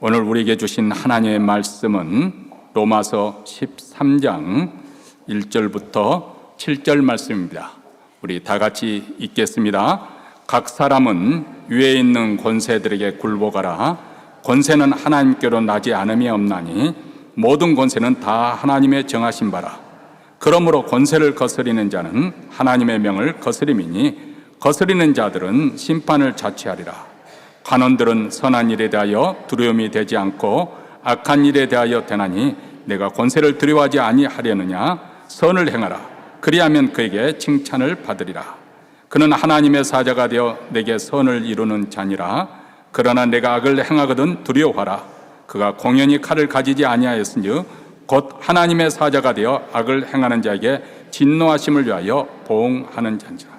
오늘 우리에게 주신 하나님의 말씀은 로마서 13장 1절부터 7절 말씀입니다. 우리 다 같이 읽겠습니다. 각 사람은 위에 있는 권세들에게 굴복하라. 권세는 하나님께로 나지 않음이 없나니 모든 권세는 다 하나님의 정하신 바라. 그러므로 권세를 거스리는 자는 하나님의 명을 거스림이니 거스리는 자들은 심판을 자취하리라. 관원들은 선한 일에 대하여 두려움이 되지 않고 악한 일에 대하여 되나니 내가 권세를 두려워하지 아니하려느냐. 선을 행하라. 그리하면 그에게 칭찬을 받으리라. 그는 하나님의 사자가 되어 내게 선을 이루는 자니라. 그러나 내가 악을 행하거든 두려워하라. 그가 공연히 칼을 가지지 아니하였으니 곧 하나님의 사자가 되어 악을 행하는 자에게 진노하심을 위하여 보응하는 자니라.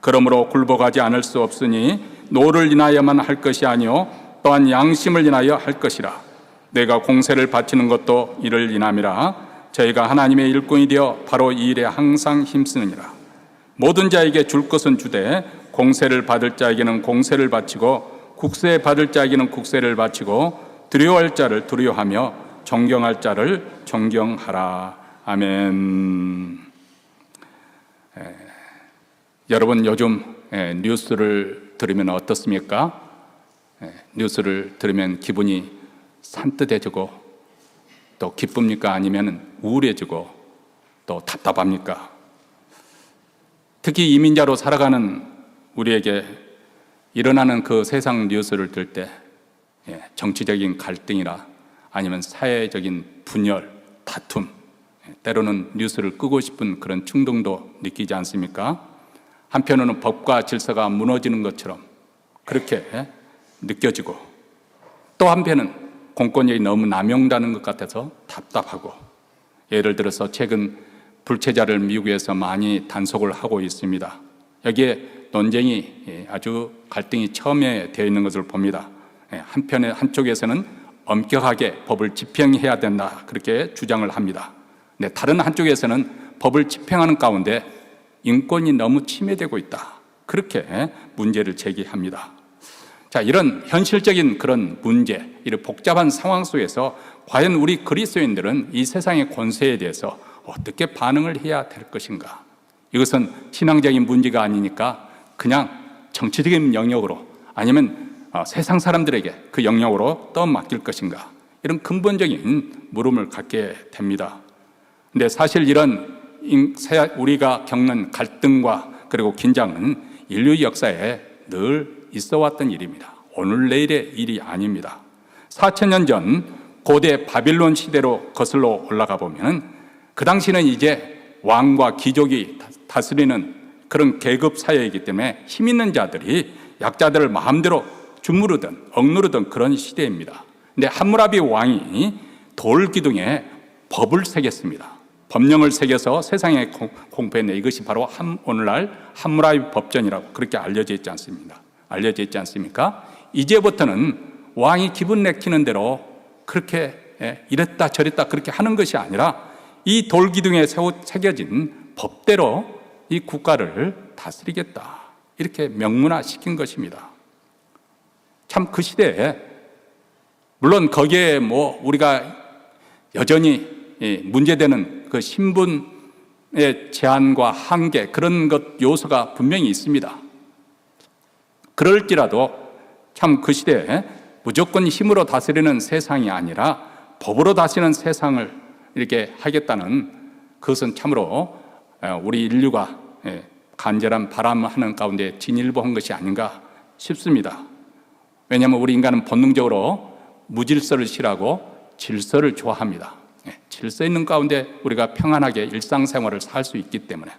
그러므로 굴복하지 않을 수 없으니 노를 인하여만 할 것이 아니요 또한 양심을 인하여 할 것이라. 내가 공세를 바치는 것도 이를 인함이라. 저희가 하나님의 일꾼이 되어 바로 이 일에 항상 힘쓰느니라. 모든 자에게 줄 것은 주되 공세를 받을 자에게는 공세를 바치고 국세 받을 자에게는 국세를 바치고 두려워할 자를 두려워하며 존경할 자를 존경하라. 아멘. 여러분 요즘 뉴스를 들으면 어떻습니까? 뉴스를 들으면 기분이 산뜻해지고 또 기쁩니까? 아니면 우울해지고 또 답답합니까? 특히 이민자로 살아가는 우리에게 일어나는 그 세상 뉴스를 들 때 정치적인 갈등이나 아니면 사회적인 분열, 다툼, 때로는 뉴스를 끄고 싶은 그런 충동도 느끼지 않습니까? 한편으로는 법과 질서가 무너지는 것처럼 그렇게 느껴지고 또 한편은 공권력이 너무 남용되는 것 같아서 답답하고, 예를 들어서 최근 불체자를 미국에서 많이 단속을 하고 있습니다. 여기에 논쟁이 아주 갈등이 첨예되어 있는 것을 봅니다. 한쪽에서는 엄격하게 법을 집행해야 된다 그렇게 주장을 합니다. 다른 한쪽에서는 법을 집행하는 가운데 인권이 너무 침해되고 있다 그렇게 문제를 제기합니다. 자, 이런 현실적인 그런 문제, 이런 복잡한 상황 속에서 과연 우리 그리스도인들은 이 세상의 권세에 대해서 어떻게 반응을 해야 될 것인가? 이것은 신앙적인 문제가 아니니까 그냥 정치적인 영역으로 아니면 세상 사람들에게 그 영역으로 떠맡길 것인가? 이런 근본적인 물음을 갖게 됩니다. 근데 사실 이런 우리가 겪는 갈등과 그리고 긴장은 인류 역사에 늘 있어 왔던 일입니다. 오늘 내일의 일이 아닙니다. 4000년 전 고대 바빌론 시대로 거슬러 올라가 보면 그 당시는 이제 왕과 귀족이 다스리는 그런 계급 사회이기 때문에 힘 있는 자들이 약자들을 마음대로 주무르든 억누르던 그런 시대입니다. 근데 함무라비 왕이 돌 기둥에 법을 새겼습니다. 법령을 새겨서 세상에 공포했네. 이것이 바로 오늘날 함무라비 법전이라고 그렇게 알려져 있지 않습니까? 이제부터는 왕이 기분 내키는 대로 그렇게 이랬다 저랬다 그렇게 하는 것이 아니라 이 돌기둥에 새겨진 법대로 이 국가를 다스리겠다 이렇게 명문화시킨 것입니다. 참 그 시대에 물론 거기에 우리가 여전히 문제되는 그 신분의 제한과 한계 그런 것 요소가 분명히 있습니다. 그럴지라도 참 그 시대에 무조건 힘으로 다스리는 세상이 아니라 법으로 다스리는 세상을 이렇게 하겠다는 그것은 참으로 우리 인류가 간절한 바람을 하는 가운데 진일보한 것이 아닌가 싶습니다. 왜냐하면 우리 인간은 본능적으로 무질서를 싫어하고 질서를 좋아합니다. 질서 있는 가운데 우리가 평안하게 일상생활을 살 수 있기 때문에,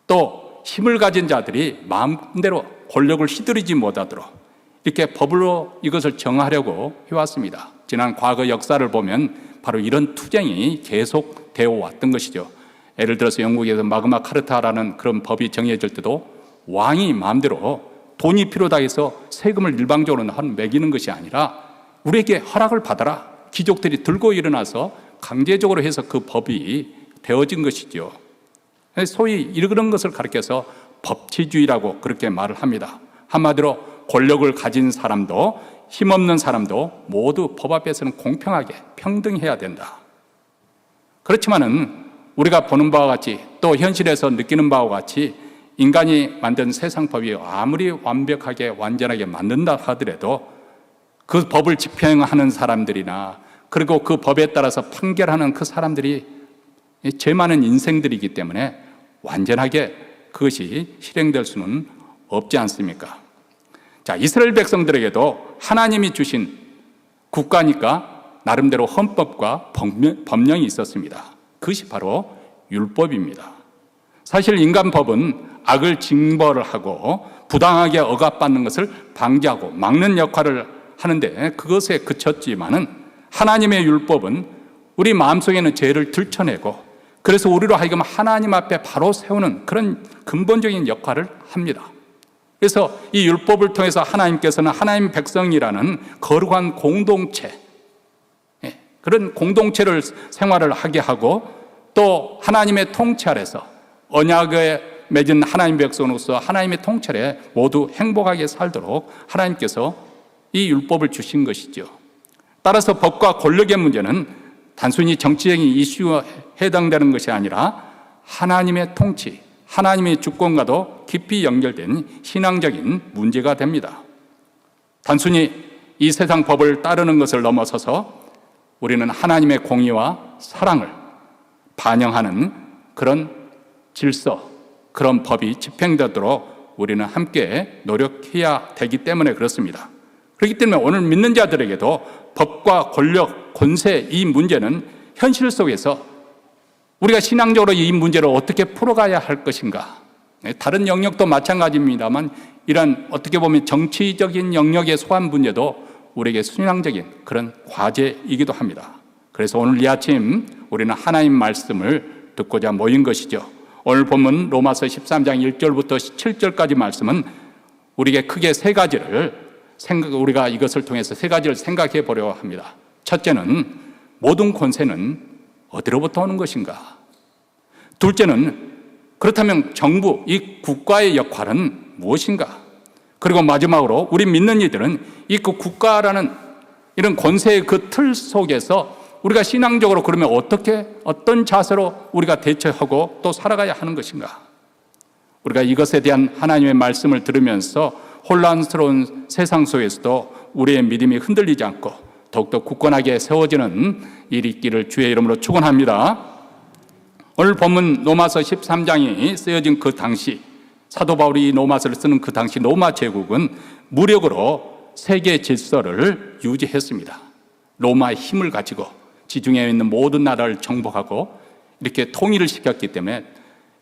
또 힘을 가진 자들이 마음대로 권력을 휘두르지 못하도록 이렇게 법으로 이것을 정하려고 해왔습니다. 지난 과거 역사를 보면 바로 이런 투쟁이 계속되어 왔던 것이죠. 예를 들어서 영국에서 마그마 카르타라는 그런 법이 정해질 때도 왕이 마음대로 돈이 필요하다 해서 세금을 일방적으로 매기는 것이 아니라 우리에게 허락을 받아라. 귀족들이 들고 일어나서 강제적으로 해서 그 법이 되어진 것이죠. 소위 이런 것을 가리켜서 법치주의라고 그렇게 말을 합니다. 한마디로 권력을 가진 사람도 힘없는 사람도 모두 법 앞에서는 공평하게 평등해야 된다. 그렇지만은 우리가 보는 바와 같이 또 현실에서 느끼는 바와 같이 인간이 만든 세상법이 아무리 완벽하게 완전하게 만든다 하더라도 그 법을 집행하는 사람들이나 그리고 그 법에 따라서 판결하는 그 사람들이 죄 많은 인생들이기 때문에 완전하게 그것이 실행될 수는 없지 않습니까? 자, 이스라엘 백성들에게도 하나님이 주신 국가니까 나름대로 헌법과 법령이 있었습니다. 그것이 바로 율법입니다. 사실 인간법은 악을 징벌을 하고 부당하게 억압받는 것을 방지하고 막는 역할을 하는데 그것에 그쳤지만은 하나님의 율법은 우리 마음속에는 죄를 들춰내고 그래서 우리로 하여금 하나님 앞에 바로 세우는 그런 근본적인 역할을 합니다. 그래서 이 율법을 통해서 하나님께서는 하나님 백성이라는 거룩한 공동체, 그런 공동체를 생활을 하게 하고 또 하나님의 통치 아래서 언약에 맺은 하나님 백성으로서 하나님의 통치 아래 모두 행복하게 살도록 하나님께서 이 율법을 주신 것이죠. 따라서 법과 권력의 문제는 단순히 정치적인 이슈에 해당되는 것이 아니라 하나님의 통치, 하나님의 주권과도 깊이 연결된 신앙적인 문제가 됩니다. 단순히 이 세상 법을 따르는 것을 넘어서서 우리는 하나님의 공의와 사랑을 반영하는 그런 질서, 그런 법이 집행되도록 우리는 함께 노력해야 되기 때문에 그렇습니다. 그렇기 때문에 오늘 믿는 자들에게도 법과 권력, 권세 이 문제는 현실 속에서 우리가 신앙적으로 이 문제를 어떻게 풀어가야 할 것인가. 다른 영역도 마찬가지입니다만 이런 어떻게 보면 정치적인 영역에 속한 문제도 우리에게 신앙적인 그런 과제이기도 합니다. 그래서 오늘 이 아침 우리는 하나님 말씀을 듣고자 모인 것이죠. 오늘 본문 로마서 13장 1절부터 7절까지 말씀은 우리에게 크게 세 가지를 우리가 이것을 통해서 세 가지를 생각해 보려고 합니다. 첫째는 모든 권세는 어디로부터 오는 것인가? 둘째는 그렇다면 정부, 이 국가의 역할은 무엇인가? 그리고 마지막으로 우리 믿는 이들은 이 그 국가라는 이런 권세의 그 틀 속에서 우리가 신앙적으로 그러면 어떤 자세로 우리가 대처하고 또 살아가야 하는 것인가? 우리가 이것에 대한 하나님의 말씀을 들으면서 혼란스러운 세상 속에서도 우리의 믿음이 흔들리지 않고 더욱더 굳건하게 세워지는 일이 있기를 주의 이름으로 축원합니다. 오늘 본문 로마서 13장이 쓰여진 그 당시 사도 바울이 로마서를 쓰는 그 당시 로마 제국은 무력으로 세계 질서를 유지했습니다. 로마의 힘을 가지고 지중해에 있는 모든 나라를 정복하고 이렇게 통일을 시켰기 때문에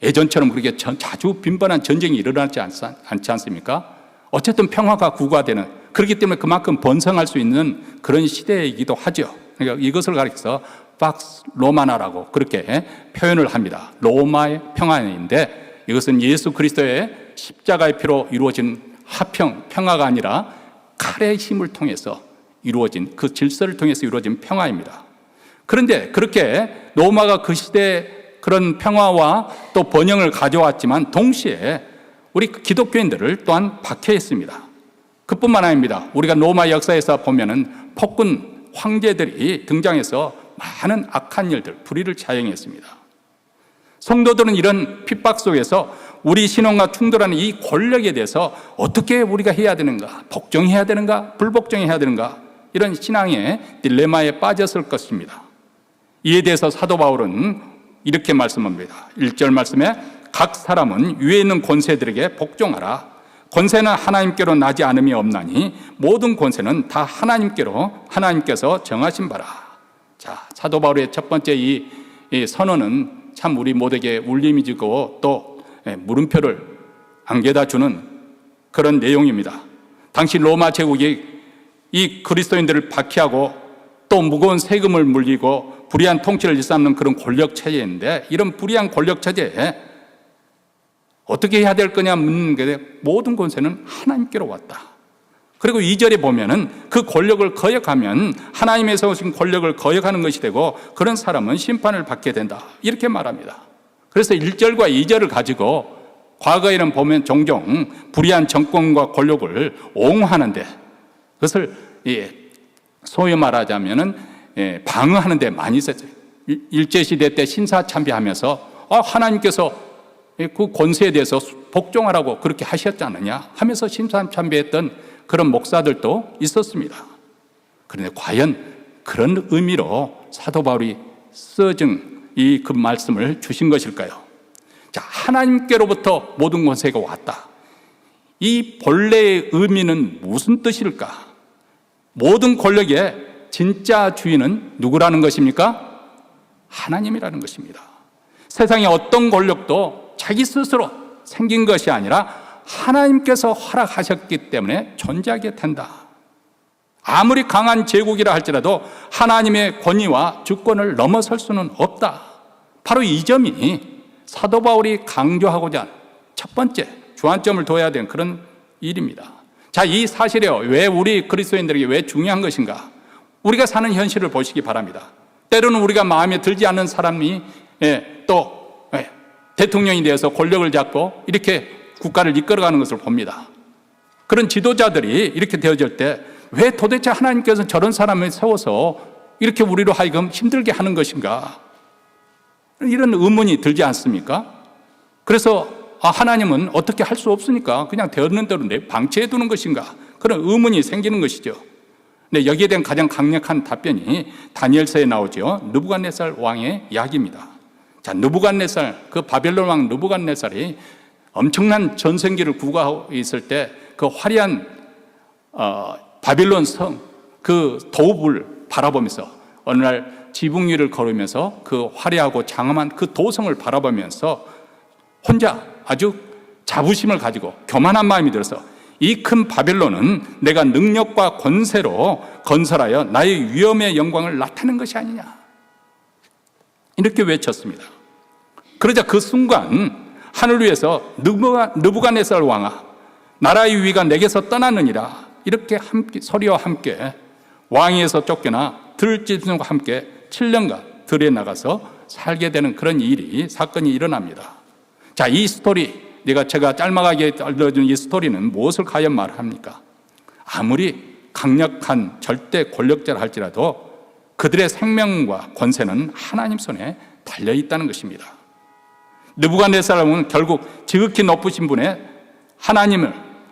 예전처럼 그렇게 자주 빈번한 전쟁이 일어나지 않지 않습니까? 어쨌든 평화가 구가되는, 그렇기 때문에 그만큼 번성할 수 있는 그런 시대이기도 하죠. 그러니까 이것을 가리켜서 팍스 로마나라고 그렇게 표현을 합니다. 로마의 평화인데 이것은 예수 그리스도의 십자가의 피로 이루어진 평화가 아니라 칼의 힘을 통해서 이루어진 그 질서를 통해서 이루어진 평화입니다. 그런데 그렇게 로마가 그 시대에 그런 평화와 또 번영을 가져왔지만 동시에 우리 기독교인들을 또한 박해했습니다. 그뿐만 아닙니다. 우리가 로마 역사에서 보면은 폭군 황제들이 등장해서 많은 악한 일들, 불의를 자행했습니다. 성도들은 이런 핍박 속에서 우리 신앙과 충돌하는 이 권력에 대해서 어떻게 우리가 해야 되는가? 복종해야 되는가? 불복종해야 되는가? 이런 신앙의 딜레마에 빠졌을 것입니다. 이에 대해서 사도 바울은 이렇게 말씀합니다. 1절 말씀에 각 사람은 위에 있는 권세들에게 복종하라. 권세는 하나님께로 나지 않음이 없나니 모든 권세는 다 하나님께서 정하신 바라. 자, 사도 바울의 첫 번째 이 선언은 참 우리 모두에게 울림이 주고 또 물음표를 안겨다 주는 그런 내용입니다. 당시 로마 제국이 이 그리스도인들을 박해하고 또 무거운 세금을 물리고 불의한 통치를 일삼는 그런 권력 체제인데 이런 불의한 권력 체제에 어떻게 해야 될 거냐 묻는 게 모든 권세는 하나님께로 왔다. 그리고 2절에 보면은 그 권력을 거역하면 하나님에서 오신 권력을 거역하는 것이 되고 그런 사람은 심판을 받게 된다. 이렇게 말합니다. 그래서 1절과 2절을 가지고 과거에는 보면 종종 불의한 정권과 권력을 옹호하는데 그것을 소위 말하자면은 방어하는 데 많이 썼어요. 일제시대 때 신사참배하면서 하나님께서 그 권세에 대해서 복종하라고 그렇게 하셨지 않느냐 하면서 신사참배했던 그런 목사들도 있었습니다. 그런데 과연 그런 의미로 사도 바울이 써준 그 말씀을 주신 것일까요? 자, 하나님께로부터 모든 권세가 왔다. 이 본래의 의미는 무슨 뜻일까? 모든 권력의 진짜 주인은 누구라는 것입니까? 하나님이라는 것입니다. 세상의 어떤 권력도 자기 스스로 생긴 것이 아니라 하나님께서 허락하셨기 때문에 존재하게 된다. 아무리 강한 제국이라 할지라도 하나님의 권위와 주권을 넘어설 수는 없다. 바로 이 점이 사도 바울이 강조하고자 한 첫 번째 주안점을 둬야 되는 그런 일입니다. 자, 이 사실이 왜 우리 그리스도인들에게 왜 중요한 것인가? 우리가 사는 현실을 보시기 바랍니다. 때로는 우리가 마음에 들지 않는 사람이 또 대통령이 되어서 권력을 잡고 이렇게 국가를 이끌어가는 것을 봅니다. 그런 지도자들이 이렇게 되어질 때 왜 도대체 하나님께서 저런 사람을 세워서 이렇게 우리로 하여금 힘들게 하는 것인가? 이런 의문이 들지 않습니까? 그래서 하나님은 어떻게 할 수 없으니까 그냥 되었는 대로 방치해 두는 것인가? 그런 의문이 생기는 것이죠. 근데 여기에 대한 가장 강력한 답변이 다니엘서에 나오죠. 느부갓네살 왕의 이야기입니다. 자, 느부갓네살, 그 바벨론 왕 느부갓네살이 엄청난 전생기를 구가하고 있을 때 그 화려한 바빌론 성, 그 도읍을 바라보면서 어느 날 지붕 위를 걸으면서 그 화려하고 장엄한 그 도성을 바라보면서 혼자 아주 자부심을 가지고 교만한 마음이 들어서 이 큰 바벨론은 내가 능력과 권세로 건설하여 나의 위엄의 영광을 나타낸 것이 아니냐, 이렇게 외쳤습니다. 그러자 그 순간 하늘 위에서 느부갓네살 왕아, 나라의 위가 내게서 떠났느니라, 이렇게 함께 소리와 함께 왕위에서 쫓겨나 들짐승과 함께 7년간 들에 나가서 살게 되는 그런 사건이 일어납니다. 자, 이 스토리, 제가 짤막하게 알려준 이 스토리는 무엇을 과연 말합니까? 아무리 강력한 절대 권력자라 할지라도 그들의 생명과 권세는 하나님 손에 달려 있다는 것입니다. 느부갓네살은 결국 지극히 높으신 분의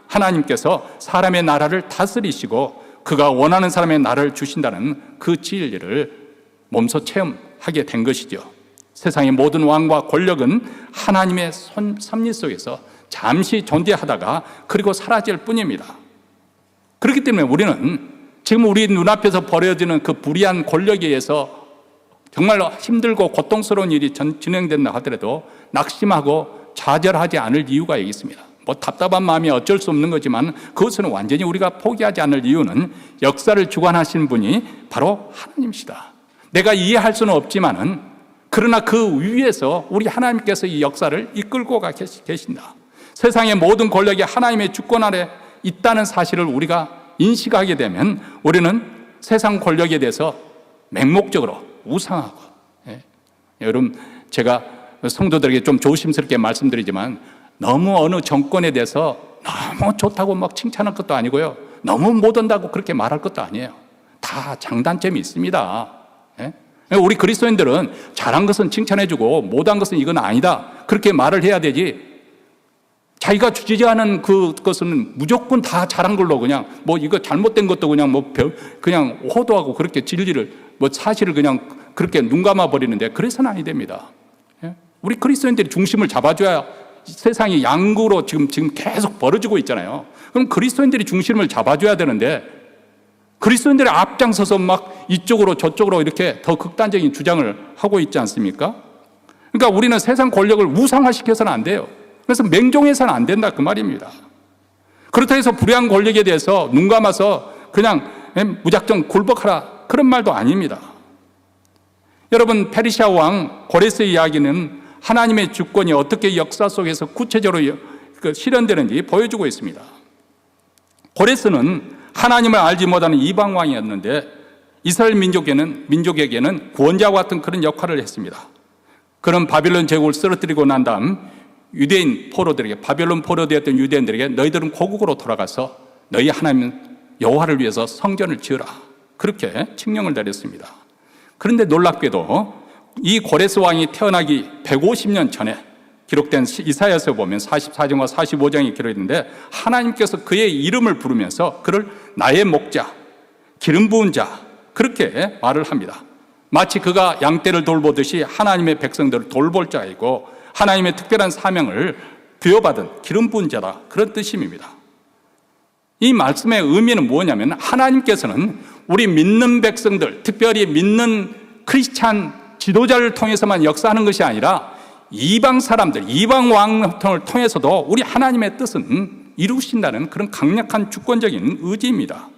하나님께서 사람의 나라를 다스리시고 그가 원하는 사람의 나라를 주신다는 그 진리를 몸소 체험하게 된 것이죠. 세상의 모든 왕과 권력은 하나님의 섭리 속에서 잠시 존재하다가 그리고 사라질 뿐입니다. 그렇기 때문에 우리는 지금 우리 눈앞에서 벌어지는 그 불의한 권력에 의해서 정말 힘들고 고통스러운 일이 진행된다 하더라도 낙심하고 좌절하지 않을 이유가 여기 있습니다. 답답한 마음이 어쩔 수 없는 거지만 그것은 완전히 우리가 포기하지 않을 이유는 역사를 주관하신 분이 바로 하나님이시다. 내가 이해할 수는 없지만은 그러나 그 위에서 우리 하나님께서 이 역사를 이끌고 계신다. 세상의 모든 권력이 하나님의 주권 아래 있다는 사실을 우리가 인식하게 되면 우리는 세상 권력에 대해서 맹목적으로 우상하고, 여러분, 제가 성도들에게 좀 조심스럽게 말씀드리지만 너무 어느 정권에 대해서 너무 좋다고 막 칭찬할 것도 아니고요, 너무 못한다고 그렇게 말할 것도 아니에요. 다 장단점이 있습니다. 우리 그리스도인들은 잘한 것은 칭찬해주고 못한 것은 이건 아니다, 그렇게 말을 해야 되지, 자기가 주지하는 그것은 무조건 다 잘한 걸로 그냥 이거 잘못된 것도 그냥 호도하고 그렇게 진리를 사실을 그냥 그렇게 눈 감아 버리는데 그래서는 아니 됩니다. 우리 그리스도인들이 중심을 잡아줘야 세상이 양구로 지금 계속 벌어지고 있잖아요. 그럼 그리스도인들이 중심을 잡아줘야 되는데 그리스도인들이 앞장서서 막 이쪽으로 저쪽으로 이렇게 더 극단적인 주장을 하고 있지 않습니까? 그러니까 우리는 세상 권력을 우상화시켜서는 안 돼요. 그래서 맹종해서는 안 된다, 그 말입니다. 그렇다 해서 불의한 권력에 대해서 눈 감아서 그냥 무작정 굴복하라, 그런 말도 아닙니다. 여러분, 페르시아 왕 고레스의 이야기는 하나님의 주권이 어떻게 역사 속에서 구체적으로 실현되는지 보여주고 있습니다. 고레스는 하나님을 알지 못하는 이방 왕이었는데 이스라엘 민족에게는 구원자와 같은 그런 역할을 했습니다. 그런 바빌론 제국을 쓰러뜨리고 난 다음 유대인 포로들에게, 바벨론 포로되었던 유대인들에게 너희들은 고국으로 돌아가서 너희 하나님은 여호와를 위해서 성전을 지으라, 그렇게 칙령을 내렸습니다. 그런데 놀랍게도 이 고레스 왕이 태어나기 150년 전에 기록된 이사야서에 보면 44장과 45장이 기록했는데, 하나님께서 그의 이름을 부르면서 그를 나의 목자, 기름 부은 자, 그렇게 말을 합니다. 마치 그가 양떼를 돌보듯이 하나님의 백성들을 돌볼 자이고 하나님의 특별한 사명을 부여받은 기름 부은 자다, 그런 뜻입니다. 이 말씀의 의미는 뭐냐면, 하나님께서는 우리 믿는 백성들, 특별히 믿는 크리스찬 지도자를 통해서만 역사하는 것이 아니라 이방 사람들, 이방 왕통을 통해서도 우리 하나님의 뜻은 이루신다는 그런 강력한 주권적인 의지입니다.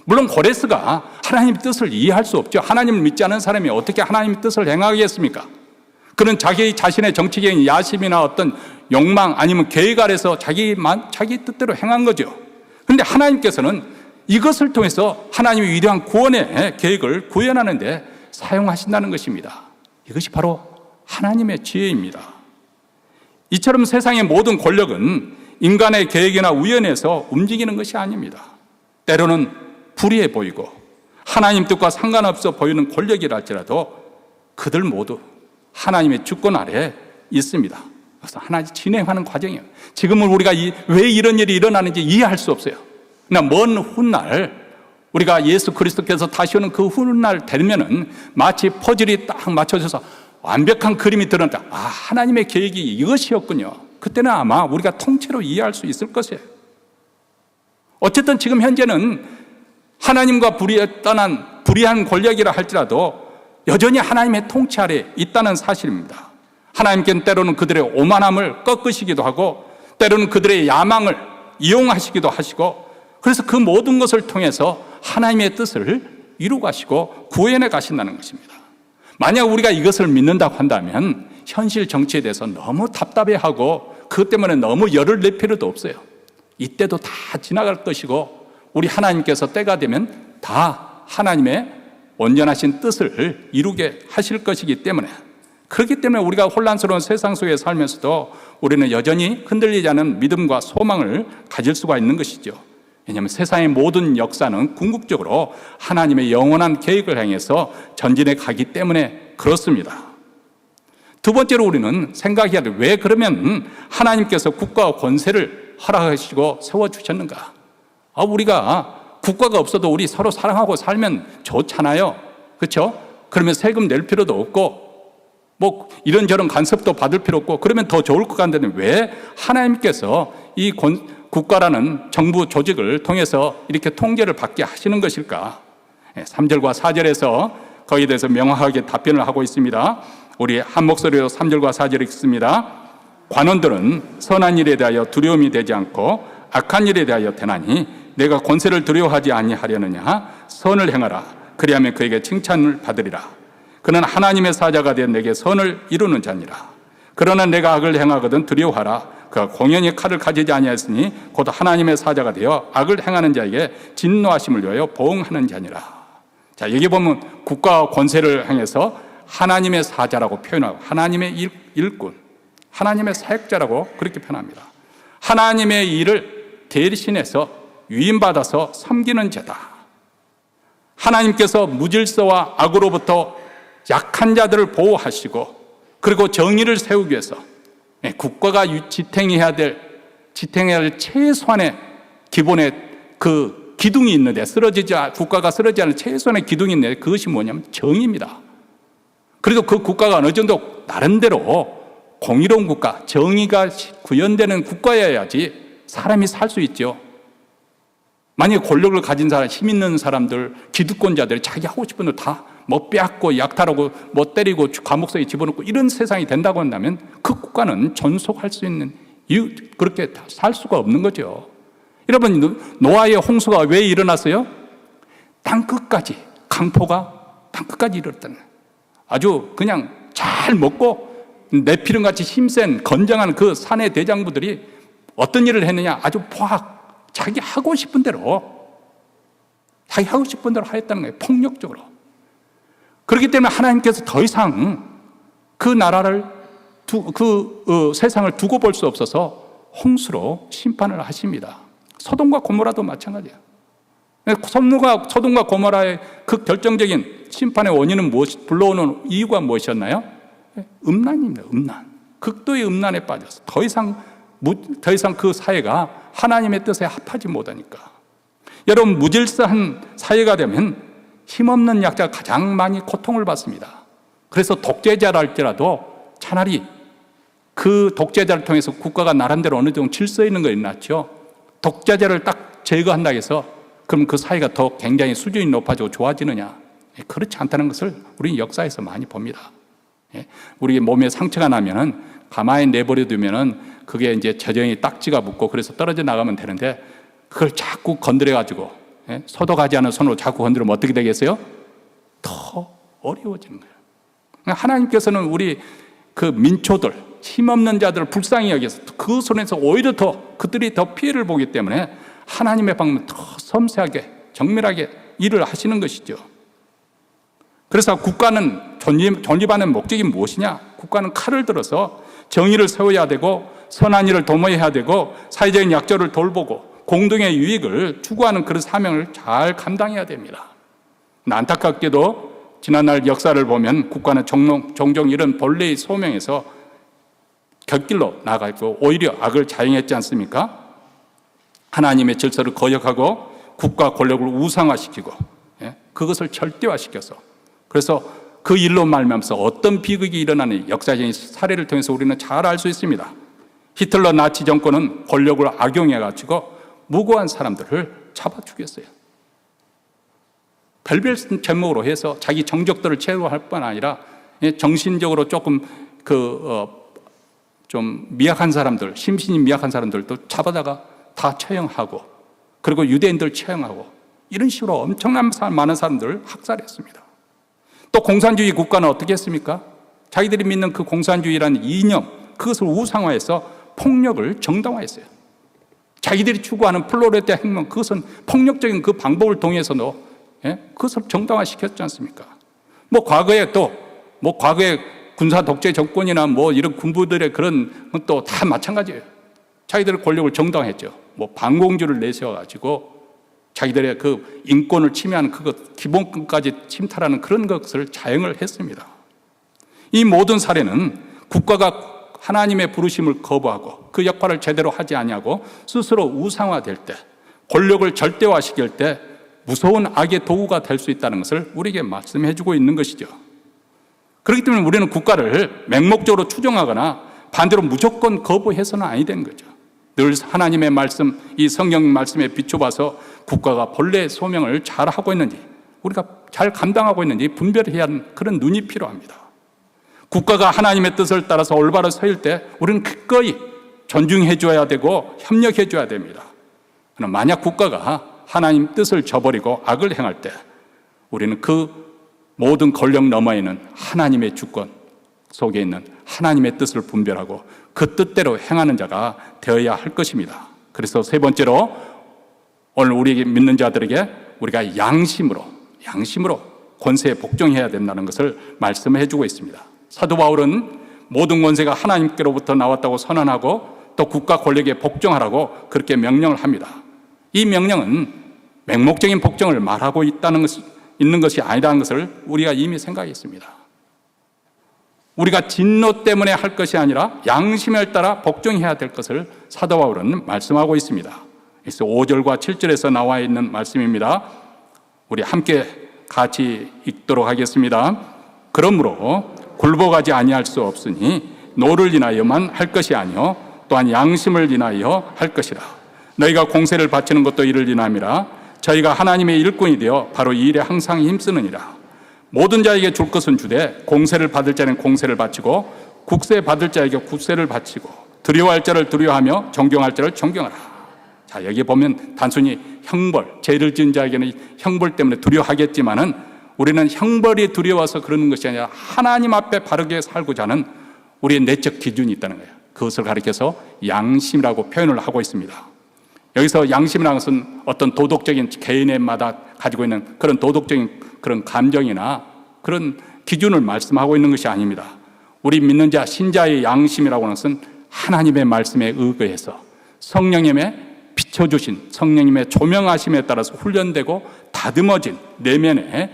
물론 고레스가 하나님의 뜻을 이해할 수 없죠. 하나님을 믿지 않은 사람이 어떻게 하나님의 뜻을 행하겠습니까? 그는 자기 자신의 정치적인 야심이나 어떤 욕망 아니면 계획 아래서 자기 뜻대로 행한 거죠. 그런데 하나님께서는 이것을 통해서 하나님의 위대한 구원의 계획을 구현하는 데 사용하신다는 것입니다. 이것이 바로 하나님의 지혜입니다. 이처럼 세상의 모든 권력은 인간의 계획이나 우연에서 움직이는 것이 아닙니다. 때로는 불의해 보이고 하나님 뜻과 상관없어 보이는 권력이라 할지라도 그들 모두 하나님의 주권 아래에 있습니다. 그래서 하나님 진행하는 과정이에요. 지금은 우리가 왜 이런 일이 일어나는지 이해할 수 없어요. 그러나 먼 훗날 우리가 예수 그리스도께서 다시 오는 그 훗날 되면은 마치 퍼즐이 딱 맞춰져서 완벽한 그림이 드러난다. 아, 하나님의 계획이 이것이었군요. 그때는 아마 우리가 통째로 이해할 수 있을 것이에요. 어쨌든 지금 현재는 하나님과 떠난 불의한 권력이라 할지라도 여전히 하나님의 통치 아래 있다는 사실입니다. 하나님께는 때로는 그들의 오만함을 꺾으시기도 하고 때로는 그들의 야망을 이용하시기도 하시고, 그래서 그 모든 것을 통해서 하나님의 뜻을 이루가시고 구현해 가신다는 것입니다. 만약 우리가 이것을 믿는다고 한다면 현실 정치에 대해서 너무 답답해하고 그것 때문에 너무 열을 낼 필요도 없어요. 이때도 다 지나갈 것이고 우리 하나님께서 때가 되면 다 하나님의 온전하신 뜻을 이루게 하실 것이기 때문에, 그렇기 때문에 우리가 혼란스러운 세상 속에 살면서도 우리는 여전히 흔들리지 않은 믿음과 소망을 가질 수가 있는 것이죠. 왜냐하면 세상의 모든 역사는 궁극적으로 하나님의 영원한 계획을 향해서 전진해 가기 때문에 그렇습니다. 두 번째로 우리는 생각해야 돼. 왜 그러면 하나님께서 국가와 권세를 허락하시고 세워주셨는가? 우리가 국가가 없어도 우리 서로 사랑하고 살면 좋잖아요. 그렇죠? 그러면 세금 낼 필요도 없고 뭐 이런저런 간섭도 받을 필요 없고 그러면 더 좋을 것 같은데, 왜 하나님께서 이 국가라는 정부 조직을 통해서 이렇게 통제를 받게 하시는 것일까? 3절과 4절에서 거기에 대해서 명확하게 답변을 하고 있습니다. 우리 한 목소리로 3절과 4절을 읽습니다. 관원들은 선한 일에 대하여 두려움이 되지 않고 악한 일에 대하여 되나니 내가 권세를 두려워하지 아니하려느냐? 선을 행하라. 그리하면 그에게 칭찬을 받으리라. 그는 하나님의 사자가 되어 내게 선을 이루는 자니라. 그러나 내가 악을 행하거든 두려워하라. 그가 공연히 칼을 가지지 아니하였으니 곧 하나님의 사자가 되어 악을 행하는 자에게 진노하심을 위하여 보응하는 자니라. 자, 여기 보면 국가와 권세를 향해서 하나님의 사자라고 표현하고 하나님의 일꾼, 하나님의 사역자라고 그렇게 표현합니다. 하나님의 일을 대신해서 위임받아서 섬기는 자다. 하나님께서 무질서와 악으로부터 약한 자들을 보호하시고 그리고 정의를 세우기 위해서 국가가 지탱해야 될 최소한의 기본의 그 기둥이 있는데, 국가가 쓰러지지 않을 최소한의 기둥이 있는데 그것이 뭐냐면 정의입니다. 그래도 그 국가가 어느 정도 나름대로 공의로운 국가, 정의가 구현되는 국가여야지 사람이 살 수 있죠. 만약에 권력을 가진 사람, 힘 있는 사람들, 기득권자들이 자기 하고 싶은 대로 다 뭐 빼앗고 약탈하고 뭐 때리고 감옥소에 집어넣고 이런 세상이 된다고 한다면 그 국가는 존속할 수 있는 그렇게 살 수가 없는 거죠. 여러분, 노아의 홍수가 왜 일어났어요? 땅끝까지, 강포가 땅끝까지 일어났다는 거예요. 아주 그냥 잘 먹고 네피림같이 힘센 건장한 그 산의 대장부들이 어떤 일을 했느냐? 아주 자기 하고 싶은 대로 하였다는 거예요. 폭력적으로. 그렇기 때문에 하나님께서 더 이상 그 나라를 세상을 두고 볼 수 없어서 홍수로 심판을 하십니다. 소돔과 고모라도 마찬가지예요. 소돔과 고모라의 그 결정적인 심판의 원인은 불러오는 이유가 무엇이었나요? 음란입니다. 음란. 극도의 음란에 빠져서 더 이상 그 사회가 하나님의 뜻에 합하지 못하니까. 여러분, 무질서한 사회가 되면 힘없는 약자가 가장 많이 고통을 받습니다. 그래서 독재자라 할지라도 차라리 그 독재자를 통해서 국가가 나름대로 어느 정도 질서 있는 거 있나죠? 독재자를 딱 제거한다 해서 그럼 그 사회가 더 굉장히 수준이 높아지고 좋아지느냐? 그렇지 않다는 것을 우리는 역사에서 많이 봅니다. 우리 몸에 상처가 나면은 가만히 내버려 두면은 그게 이제 재정이 딱지가 붙고 그래서 떨어져 나가면 되는데 그걸 자꾸 건드려가지고 소독하지 않은 손으로 자꾸 건드리면 어떻게 되겠어요? 더 어려워지는 거예요. 하나님께서는 우리 그 민초들, 힘없는 자들을 불쌍히 여겨서 그 손에서 오히려 더 그들이 더 피해를 보기 때문에 하나님의 방법은 더 섬세하게 정밀하게 일을 하시는 것이죠. 그래서 국가는 존립하는 목적이 무엇이냐? 국가는 칼을 들어서 정의를 세워야 되고 선한 일을 도모해야 되고 사회적인 약자를 돌보고 공동의 유익을 추구하는 그런 사명을 잘 감당해야 됩니다. 안타깝게도 지난날 역사를 보면 국가는 종종 이런 본래의 소명에서 곁길로 나가고 오히려 악을 자행했지 않습니까? 하나님의 질서를 거역하고 국가 권력을 우상화시키고 그것을 절대화시켜서 그래서 그 일로 말미암아서 어떤 비극이 일어나는 역사적인 사례를 통해서 우리는 잘 알 수 있습니다. 히틀러 나치 정권은 권력을 악용해가지고 무고한 사람들을 잡아 죽였어요. 별별 제목으로 해서 자기 정적들을 제거할 뿐 아니라 정신적으로 조금 좀 미약한 사람들, 심신이 미약한 사람들도 잡아다가 다 처형하고 그리고 유대인들 처형하고 이런 식으로 엄청난 많은 사람들을 학살했습니다. 또 공산주의 국가는 어떻게 했습니까? 자기들이 믿는 그 공산주의라는 이념, 그것을 우상화해서 폭력을 정당화했어요. 자기들이 추구하는 플로레타 혁명, 그것은 폭력적인 그 방법을 통해서도 그것을 정당화시켰지 않습니까? 과거에 군사 독재 정권이나 이런 군부들의 그런 또 다 마찬가지예요. 자기들의 권력을 정당화했죠. 반공주를 내세워가지고 자기들의 그 인권을 침해하는 그것, 기본권까지 침탈하는 그런 것을 자행을 했습니다. 이 모든 사례는 국가가 하나님의 부르심을 거부하고 그 역할을 제대로 하지 아니하고 스스로 우상화될 때, 권력을 절대화시킬 때 무서운 악의 도구가 될 수 있다는 것을 우리에게 말씀해 주고 있는 것이죠. 그렇기 때문에 우리는 국가를 맹목적으로 추종하거나 반대로 무조건 거부해서는 아니 되는 거죠. 늘 하나님의 말씀, 이 성경 말씀에 비춰봐서 국가가 본래의 소명을 잘 하고 있는지, 우리가 잘 감당하고 있는지 분별해야 하는 그런 눈이 필요합니다. 국가가 하나님의 뜻을 따라서 올바로 서일 때 우리는 기꺼이 존중해 줘야 되고 협력해 줘야 됩니다. 그러나 만약 국가가 하나님 뜻을 저버리고 악을 행할 때 우리는 그 모든 권력 너머에 있는 하나님의 주권 속에 있는 하나님의 뜻을 분별하고 그 뜻대로 행하는 자가 되어야 할 것입니다. 그래서 세 번째로 오늘 우리 믿는 자들에게 우리가 양심으로 권세에 복종해야 된다는 것을 말씀해 주고 있습니다. 사도 바울은 모든 권세가 하나님께로부터 나왔다고 선언하고 또 국가 권력에 복종하라고 그렇게 명령을 합니다. 이 명령은 맹목적인 복종을 말하고 있는 것이 아니라는 것을 우리가 이미 생각했습니다. 우리가 진노 때문에 할 것이 아니라 양심을 따라 복종해야 될 것을 사도 바울은 말씀하고 있습니다. 그래서 5절과 7절에서 나와 있는 말씀입니다. 우리 함께 같이 읽도록 하겠습니다. 그러므로 굴복하지 아니할 수 없으니 노를 인하여만 할 것이 아니요 또한 양심을 인하여 할 것이라. 너희가 공세를 바치는 것도 이를 인함이라. 저희가 하나님의 일꾼이 되어 바로 이 일에 항상 힘쓰느니라. 모든 자에게 줄 것은 주되 공세를 받을 자는 공세를 바치고 국세 받을 자에게 국세를 바치고 두려워할 자를 두려워하며 존경할 자를 존경하라. 자, 여기 보면 단순히 형벌, 죄를 지은 자에게는 형벌 때문에 두려워하겠지만은 우리는 형벌이 두려워서 그러는 것이 아니라 하나님 앞에 바르게 살고자 하는 우리의 내적 기준이 있다는 거예요. 그것을 가리켜서 양심이라고 표현을 하고 있습니다. 여기서 양심이라는 것은 어떤 도덕적인 개인마다 가지고 있는 그런 도덕적인 그런 감정이나 그런 기준을 말씀하고 있는 것이 아닙니다. 우리 믿는 자, 신자의 양심이라고 하는 것은 하나님의 말씀에 의거해서 성령님의 비춰주신 성령님의 조명하심에 따라서 훈련되고 다듬어진 내면에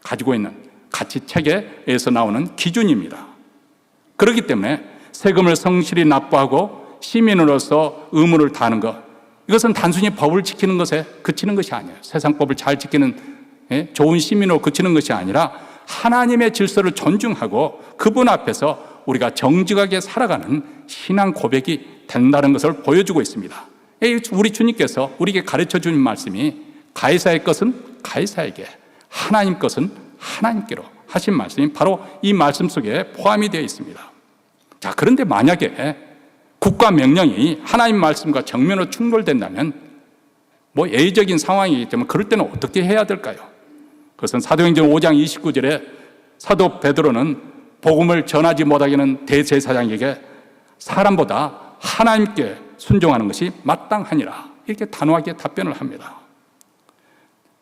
가지고 있는 가치체계에서 나오는 기준입니다. 그렇기 때문에 세금을 성실히 납부하고 시민으로서 의무를 다하는 것, 이것은 단순히 법을 지키는 것에 그치는 것이 아니에요. 세상 법을 잘 지키는 좋은 시민으로 그치는 것이 아니라 하나님의 질서를 존중하고 그분 앞에서 우리가 정직하게 살아가는 신앙 고백이 된다는 것을 보여주고 있습니다. 우리 주님께서 우리에게 가르쳐 주는 말씀이 가이사의 것은 가이사에게, 하나님 것은 하나님께로 하신 말씀이 바로 이 말씀 속에 포함이 되어 있습니다. 자, 그런데 만약에 국가 명령이 하나님 말씀과 정면으로 충돌된다면 예의적인 상황이기 때문에 그럴 때는 어떻게 해야 될까요? 그것은 사도행전 5장 29절에 사도 베드로는 복음을 전하지 못하기는 대제사장에게 사람보다 하나님께 순종하는 것이 마땅하니라, 이렇게 단호하게 답변을 합니다.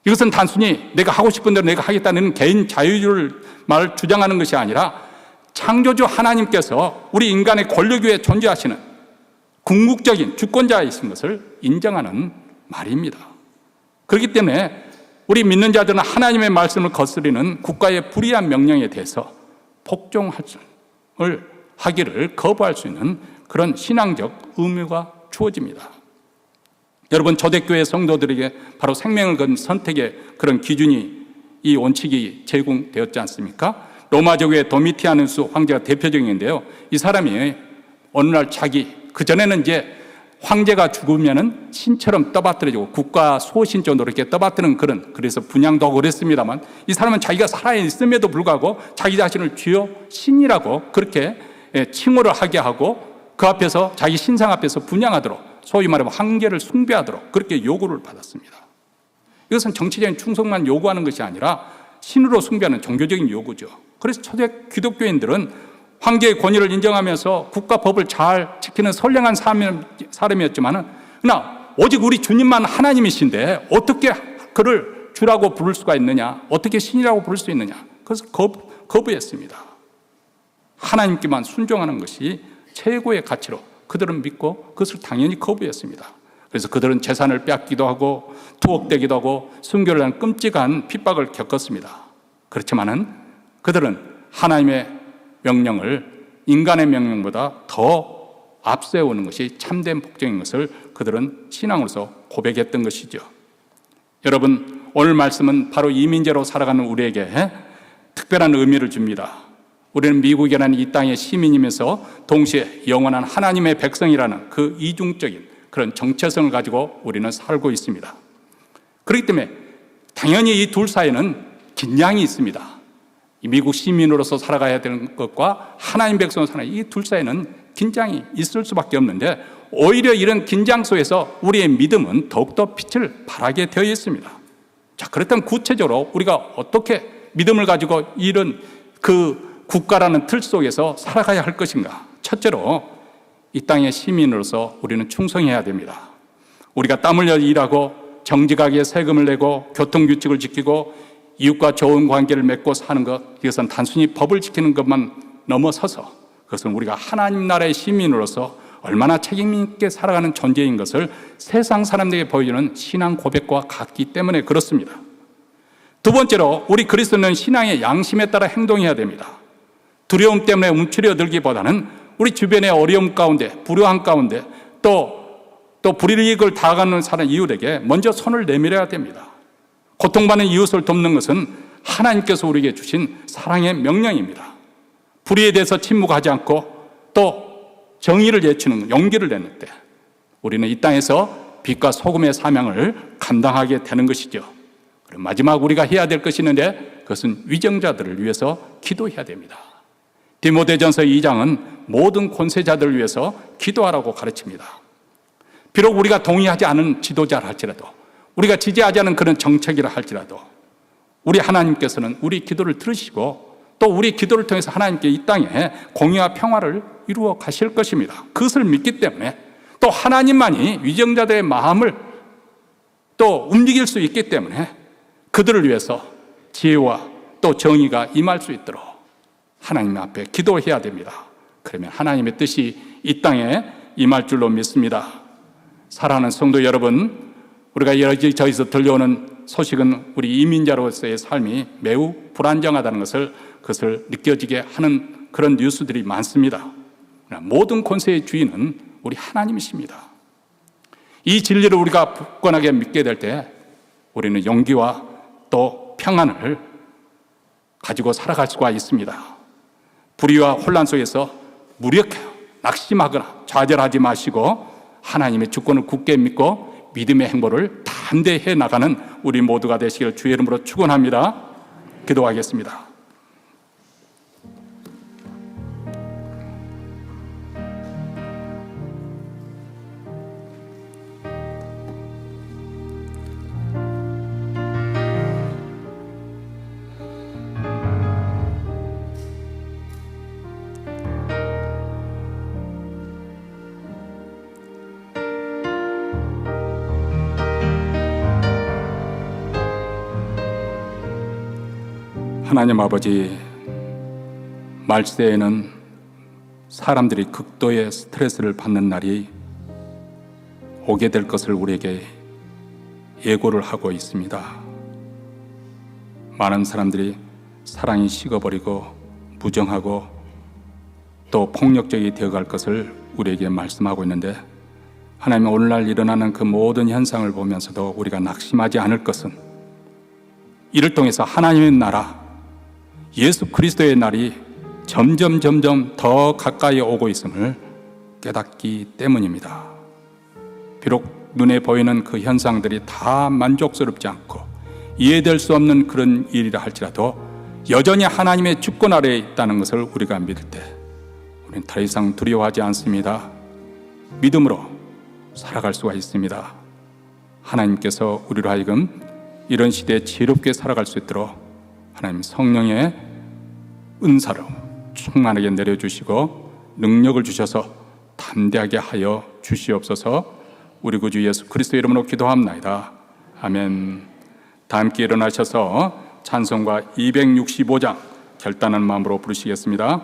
이것은 단순히 내가 하고 싶은 대로 내가 하겠다는 개인 자유를 주장하는 것이 아니라 창조주 하나님께서 우리 인간의 권력 위에 존재하시는 궁극적인 주권자이신 것을 인정하는 말입니다. 그렇기 때문에 우리 믿는 자들은 하나님의 말씀을 거스르는 국가의 불의한 명령에 대해서 하기를 거부할 수 있는 그런 신앙적 의무가 주어집니다. 여러분, 초대교회 성도들에게 바로 생명을 건 선택의 그런 기준이, 이 원칙이 제공되었지 않습니까? 로마 제국의 도미티아누스 황제가 대표적인데요. 이 사람이 어느 날 그전에는 이제 황제가 죽으면은 신처럼 떠받들어지고 국가 수호신전으로 이렇게 떠받드는 그래서 분향도 하고 그랬습니다만, 이 사람은 자기가 살아있음에도 불구하고 자기 자신을 주여 신이라고 그렇게 칭호를 하게 하고 그 앞에서 자기 신상 앞에서 분향하도록, 소위 말하면 황제를 숭배하도록 그렇게 요구를 받았습니다. 이것은 정치적인 충성만 요구하는 것이 아니라 신으로 숭배하는 종교적인 요구죠. 그래서 초대 기독교인들은 황제의 권위를 인정하면서 국가법을 잘 지키는 선량한 사람이었지만, 그러나 오직 우리 주님만 하나님이신데 어떻게 그를 주라고 부를 수가 있느냐, 어떻게 신이라고 부를 수 있느냐, 그래서 거부했습니다. 하나님께만 순종하는 것이 최고의 가치로 그들은 믿고 그것을 당연히 거부했습니다. 그래서 그들은 재산을 빼앗기도 하고 투옥되기도 하고 순교를 하는 끔찍한 핍박을 겪었습니다. 그렇지만은 그들은 하나님의 명령을 인간의 명령보다 더 앞세우는 것이 참된 복종인 것을 그들은 신앙으로서 고백했던 것이죠. 여러분, 오늘 말씀은 바로 이민자로 살아가는 우리에게 특별한 의미를 줍니다. 우리는 미국이라는 이 땅의 시민이면서 동시에 영원한 하나님의 백성이라는 그 이중적인 그런 정체성을 가지고 우리는 살고 있습니다. 그렇기 때문에 당연히 이 둘 사이에는 긴장이 있습니다. 이 미국 시민으로서 살아가야 되는 것과 하나님 백성으로 살아가는 이 둘 사이에는 긴장이 있을 수밖에 없는데, 오히려 이런 긴장 속에서 우리의 믿음은 더욱더 빛을 발하게 되어 있습니다. 자, 그렇다면 구체적으로 우리가 어떻게 믿음을 가지고 이런 국가라는 틀 속에서 살아가야 할 것인가? 첫째로 이 땅의 시민으로서 우리는 충성해야 됩니다. 우리가 땀 흘려 일하고 정직하게 세금을 내고 교통규칙을 지키고 이웃과 좋은 관계를 맺고 사는 것, 이것은 단순히 법을 지키는 것만 넘어서서 그것은 우리가 하나님 나라의 시민으로서 얼마나 책임 있게 살아가는 존재인 것을 세상 사람들에게 보여주는 신앙 고백과 같기 때문에 그렇습니다. 두 번째로 우리 그리스도인은 신앙의 양심에 따라 행동해야 됩니다. 두려움 때문에 움츠려들기보다는 우리 주변의 어려움 가운데, 불효한 가운데 또 불이익을 당하는 사람 이웃에게 먼저 손을 내밀어야 됩니다. 고통받는 이웃을 돕는 것은 하나님께서 우리에게 주신 사랑의 명령입니다. 불의에 대해서 침묵하지 않고 또 정의를 외치는 용기를 내는 때 우리는 이 땅에서 빛과 소금의 사명을 감당하게 되는 것이죠. 그리고 마지막 우리가 해야 될 것이 있는데, 그것은 위정자들을 위해서 기도해야 됩니다. 디모데전서 2장은 모든 권세자들을 위해서 기도하라고 가르칩니다. 비록 우리가 동의하지 않은 지도자라 할지라도, 우리가 지지하지 않은 그런 정책이라 할지라도 우리 하나님께서는 우리 기도를 들으시고 또 우리 기도를 통해서 하나님께 이 땅에 공의와 평화를 이루어 가실 것입니다. 그것을 믿기 때문에 또 하나님만이 위정자들의 마음을 또 움직일 수 있기 때문에 그들을 위해서 지혜와 또 정의가 임할 수 있도록 하나님 앞에 기도해야 됩니다. 그러면 하나님의 뜻이 이 땅에 임할 줄로 믿습니다. 사랑하는 성도 여러분, 우리가 여기저기서 들려오는 소식은 우리 이민자로서의 삶이 매우 불안정하다는 그것을 느껴지게 하는 그런 뉴스들이 많습니다. 모든 권세의 주인은 우리 하나님이십니다. 이 진리를 우리가 굳건하게 믿게 될 때 우리는 용기와 또 평안을 가지고 살아갈 수가 있습니다. 불의와 혼란 속에서 무력해요. 낙심하거나 좌절하지 마시고 하나님의 주권을 굳게 믿고 믿음의 행보를 담대히 나가는 우리 모두가 되시기를 주의 이름으로 축원합니다. 기도하겠습니다. 하나님 아버지, 말세에는 사람들이 극도의 스트레스를 받는 날이 오게 될 것을 우리에게 예고를 하고 있습니다. 많은 사람들이 사랑이 식어버리고 무정하고 또 폭력적이 되어갈 것을 우리에게 말씀하고 있는데, 하나님, 오늘날 일어나는 그 모든 현상을 보면서도 우리가 낙심하지 않을 것은 이를 통해서 하나님의 나라, 예수 그리스도의 날이 점점 더 가까이 오고 있음을 깨닫기 때문입니다. 비록 눈에 보이는 그 현상들이 다 만족스럽지 않고 이해될 수 없는 그런 일이라 할지라도 여전히 하나님의 주권 아래에 있다는 것을 우리가 믿을 때 우리는 더 이상 두려워하지 않습니다. 믿음으로 살아갈 수가 있습니다. 하나님께서 우리로 하여금 이런 시대에 지혜롭게 살아갈 수 있도록 하나님 성령의 은사로 충만하게 내려주시고 능력을 주셔서 담대하게 하여 주시옵소서. 우리 구주 예수 그리스도 이름으로 기도합나이다. 아멘. 다 함께 일어나셔서 찬송가 265장 결단한 마음으로 부르시겠습니다.